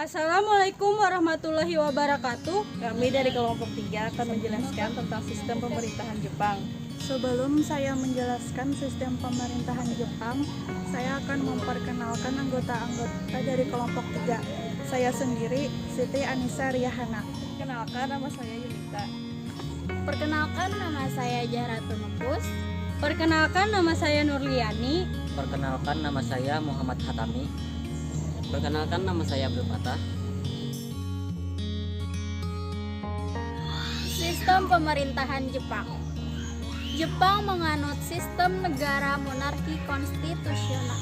Assalamualaikum warahmatullahi wabarakatuh. Kami dari kelompok 3 akan menjelaskan tentang sistem pemerintahan Jepang. Sebelum saya menjelaskan sistem pemerintahan Jepang, saya akan memperkenalkan anggota-anggota dari kelompok 3. Saya sendiri, Siti Anissa Riyahana. Kenalkan, nama saya Yunita. Perkenalkan, nama saya Jaratun Nupus. Perkenalkan, nama saya Nurliani. Perkenalkan, nama saya Muhammad Hatami. Perkenalkan, nama saya Abdul Fatah. Sistem pemerintahan Jepang. Jepang menganut sistem negara monarki konstitusional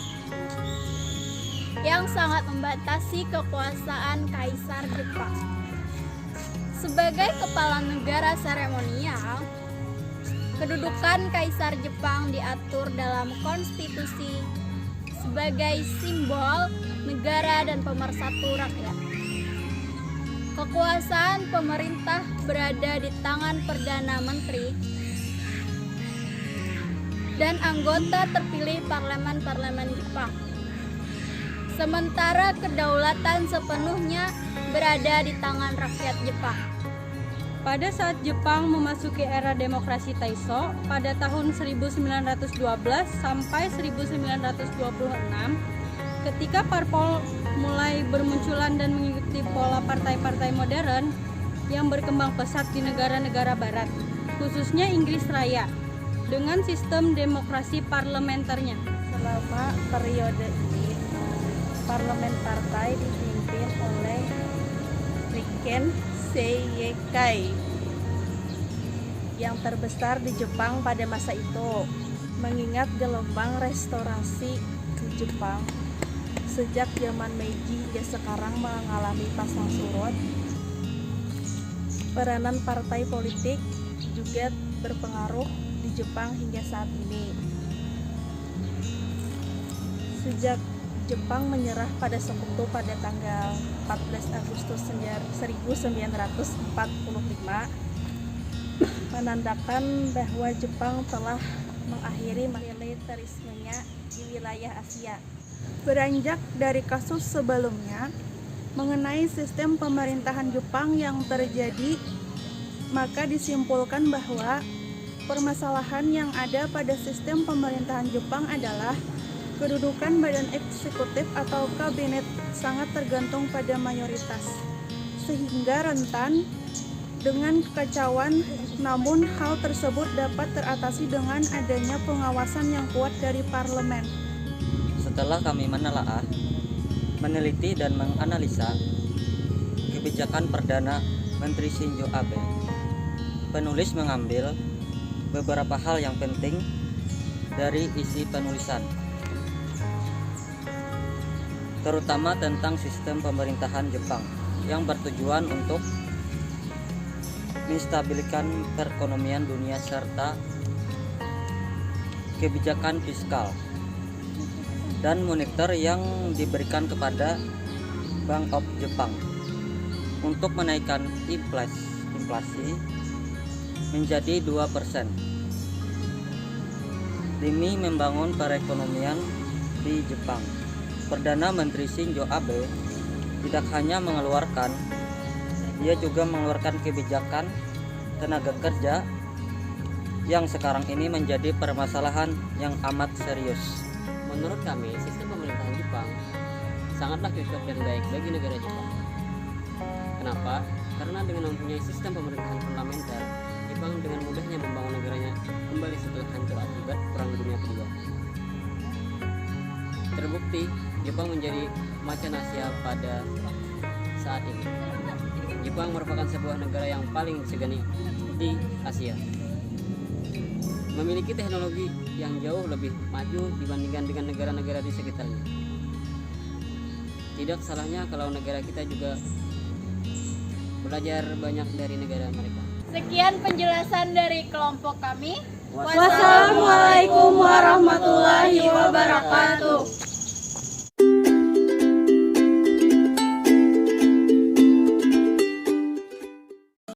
yang sangat membatasi kekuasaan Kaisar Jepang. Sebagai kepala negara seremonial, kedudukan Kaisar Jepang diatur dalam konstitusi sebagai simbol negara dan pemersatu rakyat. Kekuasaan pemerintah berada di tangan Perdana Menteri dan anggota terpilih parlemen-parlemen Jepang. Sementara kedaulatan sepenuhnya berada di tangan rakyat Jepang. Pada saat Jepang memasuki era demokrasi Taisho pada tahun 1912 sampai 1926, ketika parpol mulai bermunculan dan mengikuti pola partai-partai modern yang berkembang pesat di negara-negara barat, khususnya Inggris Raya, dengan sistem demokrasi parlementernya. Selama periode ini, parlemen partai dipimpin oleh Riken Seikai yang terbesar di Jepang pada masa itu. Mengingat gelombang restorasi di Jepang sejak zaman Meiji hingga sekarang mengalami pasang surut, peranan partai politik juga berpengaruh di Jepang hingga saat ini. Sejak Jepang menyerah pada sekutu pada tanggal 14 Agustus 1945, menandakan bahwa Jepang telah mengakhiri militerismenya di wilayah Asia. Beranjak dari kasus sebelumnya mengenai sistem pemerintahan Jepang yang terjadi, maka disimpulkan bahwa permasalahan yang ada pada sistem pemerintahan Jepang adalah kedudukan badan eksekutif atau kabinet sangat tergantung pada mayoritas, sehingga rentan dengan kekacauan. Namun hal tersebut dapat teratasi dengan adanya pengawasan yang kuat dari parlemen. Setelah kami menelaah, meneliti dan menganalisa kebijakan Perdana Menteri Shinzo Abe, penulis mengambil beberapa hal yang penting dari isi penulisan, terutama tentang sistem pemerintahan Jepang yang bertujuan untuk menstabilkan perekonomian dunia serta kebijakan fiskal dan moneter yang diberikan kepada Bank of Jepang untuk menaikkan inflasi menjadi 2% demi membangun perekonomian di Jepang. Perdana Menteri Shinzo Abe tidak hanya dia juga mengeluarkan kebijakan tenaga kerja yang sekarang ini menjadi permasalahan yang amat serius. Menurut kami, sistem pemerintahan Jepang sangatlah cocok dan baik bagi negara Jepang. Kenapa? Karena dengan mempunyai sistem pemerintahan parlementer, Jepang dengan mudahnya membangun negaranya kembali setelah hancur akibat Perang Dunia Kedua. Terbukti, Jepang menjadi macan Asia pada saat ini. Jepang merupakan sebuah negara yang paling disegani di Asia. Memiliki teknologi yang jauh lebih maju dibandingkan dengan negara-negara di sekitarnya. Tidak salahnya kalau negara kita juga belajar banyak dari negara mereka. Sekian penjelasan dari kelompok kami. Wassalamualaikum warahmatullahi wabarakatuh.